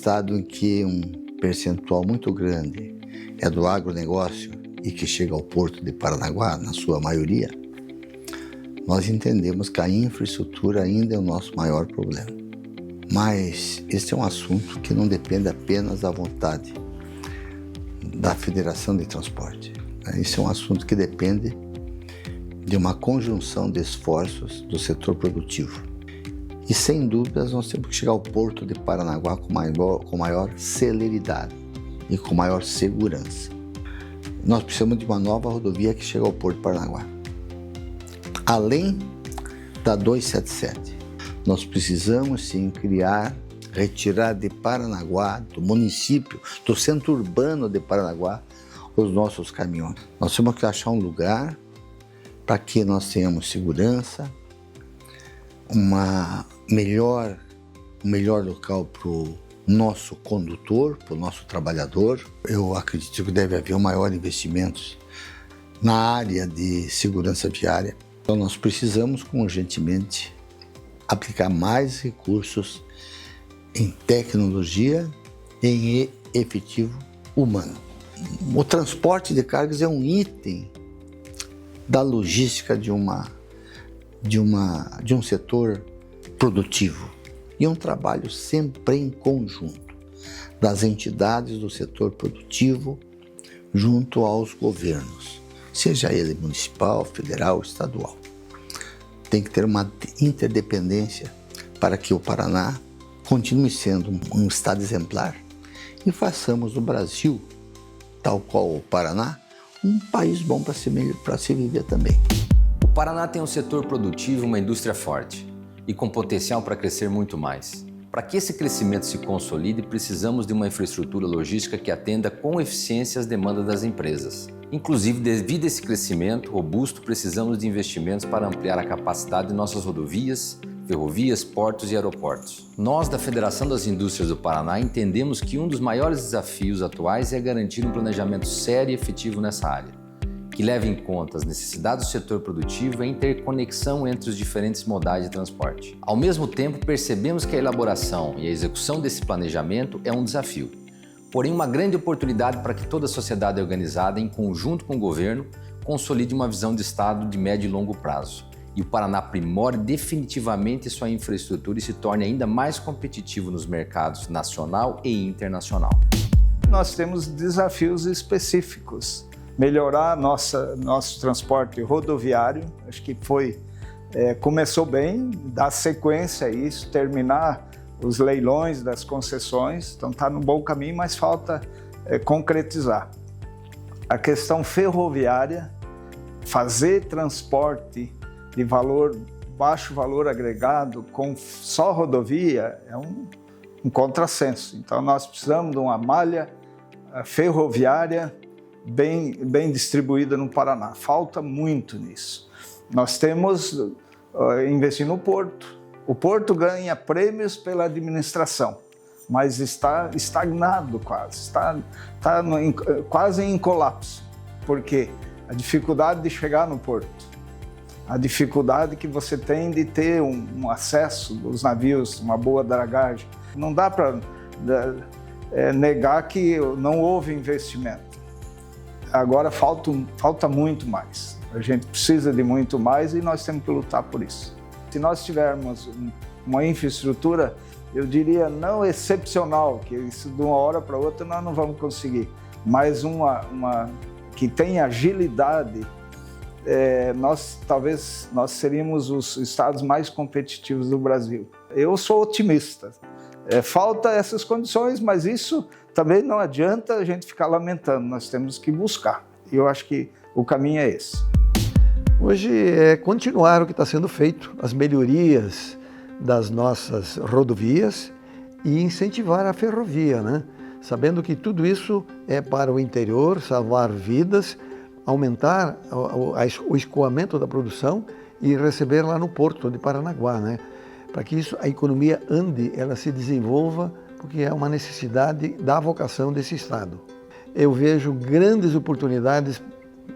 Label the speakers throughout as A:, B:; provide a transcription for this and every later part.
A: estado em que um percentual muito grande é do agronegócio e que chega ao Porto de Paranaguá, na sua maioria, nós entendemos que a infraestrutura ainda é o nosso maior problema. Mas esse é um assunto que não depende apenas da vontade da Federação de Transporte. Esse é um assunto que depende de uma conjunção de esforços do setor produtivo. E sem dúvidas nós temos que chegar ao Porto de Paranaguá com maior celeridade e com maior segurança. Nós precisamos de uma nova rodovia que chegue ao Porto de Paranaguá. Além da 277, nós precisamos sim retirar de Paranaguá, do município, do centro urbano de Paranaguá, os nossos caminhões. Nós temos que achar um lugar para que nós tenhamos segurança, um melhor local para o nosso condutor, para o nosso trabalhador. Eu acredito que deve haver um maior investimento na área de segurança viária. Então nós precisamos urgentemente aplicar mais recursos em tecnologia e em efetivo humano. O transporte de cargas é um item da logística de um setor produtivo. E é um trabalho sempre em conjunto das entidades do setor produtivo junto aos governos, seja ele municipal, federal, estadual. Tem que ter uma interdependência para que o Paraná continue sendo um estado exemplar e façamos do Brasil, tal qual o Paraná, um país bom para se viver também.
B: O Paraná tem um setor produtivo e uma indústria forte e com potencial para crescer muito mais. Para que esse crescimento se consolide, precisamos de uma infraestrutura logística que atenda com eficiência as demandas das empresas. Inclusive, devido a esse crescimento robusto, precisamos de investimentos para ampliar a capacidade de nossas rodovias, ferrovias, portos e aeroportos. Nós, da Federação das Indústrias do Paraná, entendemos que um dos maiores desafios atuais é garantir um planejamento sério e efetivo nessa área, que leve em conta as necessidades do setor produtivo e a interconexão entre os diferentes modais de transporte. Ao mesmo tempo, percebemos que a elaboração e a execução desse planejamento é um desafio, porém uma grande oportunidade para que toda a sociedade organizada, em conjunto com o governo, consolide uma visão de Estado de médio e longo prazo, e o Paraná aprimore definitivamente sua infraestrutura e se torne ainda mais competitivo nos mercados nacional e internacional.
C: Nós temos desafios específicos. Melhorar nosso transporte rodoviário, acho que começou bem, dar sequência a isso, terminar os leilões das concessões, então está no bom caminho, mas falta concretizar. A questão ferroviária, fazer transporte de baixo valor agregado com só rodovia é um contrassenso. Então nós precisamos de uma malha ferroviária bem distribuída no Paraná. Falta muito nisso. Nós temos investir no Porto. O Porto ganha prêmios pela administração, mas está estagnado quase, quase em colapso. Por quê? A dificuldade de chegar no Porto, a dificuldade que você tem de ter um acesso dos navios, uma boa dragagem. Não dá para negar que não houve investimento. Agora falta muito mais. A gente precisa de muito mais e nós temos que lutar por isso. Se nós tivermos uma infraestrutura, eu diria não excepcional, que isso de uma hora para outra nós não vamos conseguir, mas uma que tenha agilidade, talvez nós seríamos os estados mais competitivos do Brasil. Eu sou otimista. Falta essas condições, mas isso também não adianta a gente ficar lamentando, nós temos que buscar. E eu acho que o caminho é esse.
D: Hoje é continuar o que está sendo feito, as melhorias das nossas rodovias e incentivar a ferrovia, né? Sabendo que tudo isso é para o interior, salvar vidas, aumentar o escoamento da produção e receber lá no Porto de Paranaguá, né? Para que a economia ande, ela se desenvolva, porque é uma necessidade da vocação desse Estado. Eu vejo grandes oportunidades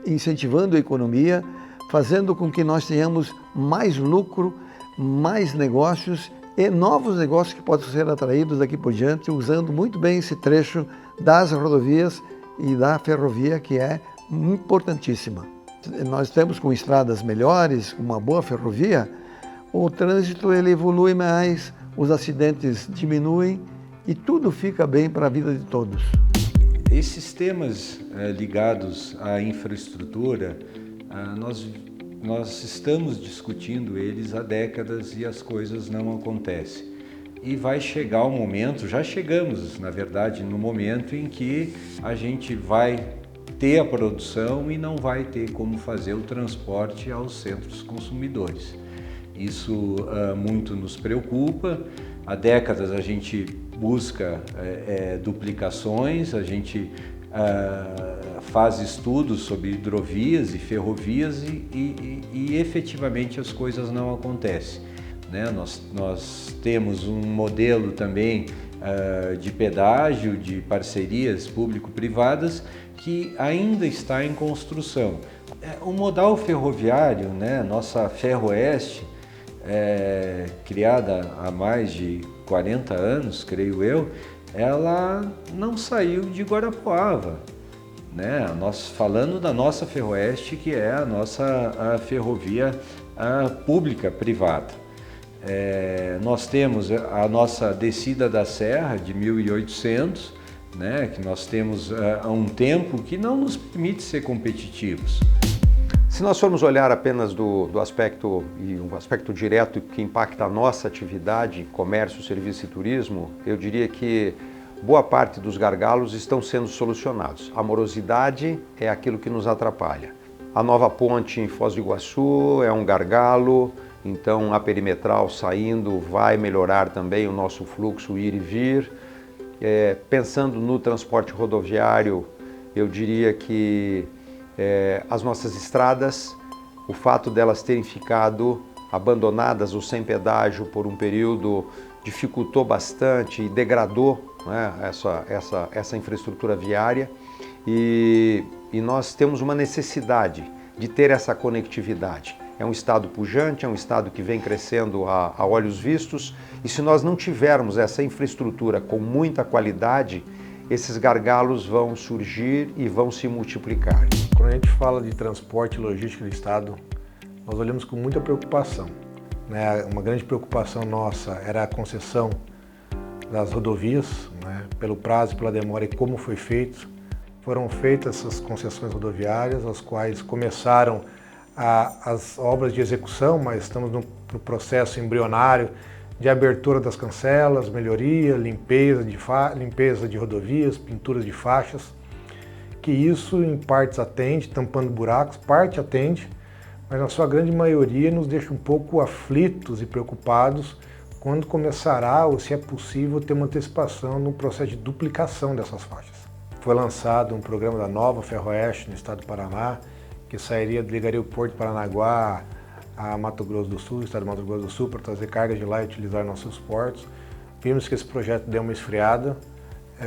D: incentivando a economia, fazendo com que nós tenhamos mais lucro, mais negócios e novos negócios que podem ser atraídos daqui por diante, usando muito bem esse trecho das rodovias e da ferrovia, que é importantíssima. Nós temos com estradas melhores, uma boa ferrovia, o trânsito ele evolui mais, os acidentes diminuem e tudo fica bem para a vida de todos.
E: Esses temas ligados à infraestrutura, nós estamos discutindo eles há décadas e as coisas não acontecem. E vai chegar o momento, já chegamos, na verdade, no momento em que a gente vai ter a produção e não vai ter como fazer o transporte aos centros consumidores. Isso muito nos preocupa. Há décadas a gente busca duplicações, a gente faz estudos sobre hidrovias e ferrovias e efetivamente as coisas não acontecem, né? Nós temos um modelo também de pedágio, de parcerias público-privadas que ainda está em construção. O modal ferroviário, né, nossa Ferroeste, criada há mais de 40 anos, creio eu, ela não saiu de Guarapuava, né? Nós falando da nossa Ferroeste, que é a nossa ferrovia pública privada. Nós temos a nossa descida da Serra de 1800, né? Que nós temos há um tempo que não nos permite ser competitivos.
F: Se nós formos olhar apenas do aspecto, e um aspecto direto que impacta a nossa atividade, comércio, serviço e turismo, eu diria que boa parte dos gargalos estão sendo solucionados. A morosidade é aquilo que nos atrapalha. A nova ponte em Foz do Iguaçu é um gargalo, então a perimetral saindo vai melhorar também o nosso fluxo ir e vir. Pensando no transporte rodoviário, eu diria que as nossas estradas, o fato delas terem ficado abandonadas ou sem pedágio por um período dificultou bastante e degradou, né, essa infraestrutura viária e nós temos uma necessidade de ter essa conectividade. É um estado pujante, é um estado que vem crescendo a olhos vistos e se nós não tivermos essa infraestrutura com muita qualidade, esses gargalos vão surgir e vão se multiplicar.
G: Quando a gente fala de transporte e logística do Estado, nós olhamos com muita preocupação, né? Uma grande preocupação nossa era a concessão das rodovias, né? Pelo prazo, pela demora e como foi feito. Foram feitas essas concessões rodoviárias, as quais começaram as obras de execução, mas estamos no processo embrionário de abertura das cancelas, melhoria, limpeza de rodovias, pinturas de faixas, que isso em partes atende, tampando buracos, parte atende, mas na sua grande maioria nos deixa um pouco aflitos e preocupados quando começará ou se é possível ter uma antecipação no processo de duplicação dessas faixas. Foi lançado um programa da nova Ferroeste no estado do Paraná, que ligaria o Porto de Paranaguá a Mato Grosso do Sul, estado de Mato Grosso do Sul, para trazer cargas de lá e utilizar nossos portos. Vimos que esse projeto deu uma esfriada,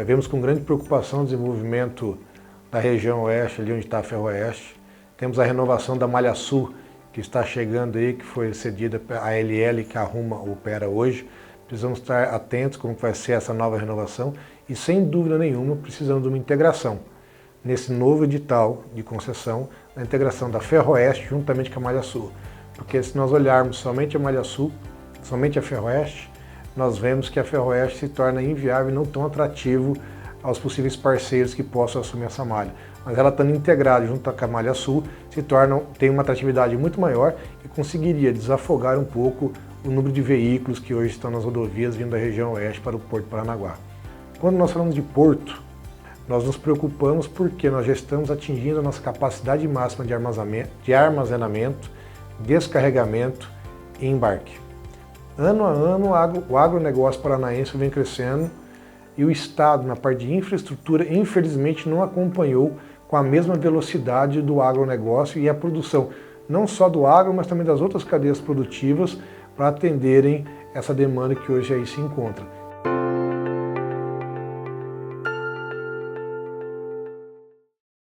G: vemos com grande preocupação o desenvolvimento da região oeste, ali onde está a Ferroeste. Temos a renovação da Malha Sul, que está chegando aí, que foi cedida à LL, que opera hoje. Precisamos estar atentos como vai ser essa nova renovação e, sem dúvida nenhuma, precisamos de uma integração nesse novo edital de concessão, a integração da Ferroeste juntamente com a Malha Sul. Porque se nós olharmos somente a Malha Sul, somente a Ferroeste, nós vemos que a Ferroeste se torna inviável e não tão atrativo aos possíveis parceiros que possam assumir essa malha. Mas ela estando integrada junto com a Malha Sul, tem uma atratividade muito maior e conseguiria desafogar um pouco o número de veículos que hoje estão nas rodovias vindo da região oeste para o Porto de Paranaguá. Quando nós falamos de porto, nós nos preocupamos porque nós já estamos atingindo a nossa capacidade máxima de armazenamento, descarregamento e embarque. Ano a ano, o agronegócio paranaense vem crescendo e o Estado, na parte de infraestrutura, infelizmente não acompanhou com a mesma velocidade do agronegócio e a produção, não só do agro, mas também das outras cadeias produtivas para atenderem essa demanda que hoje aí se encontra.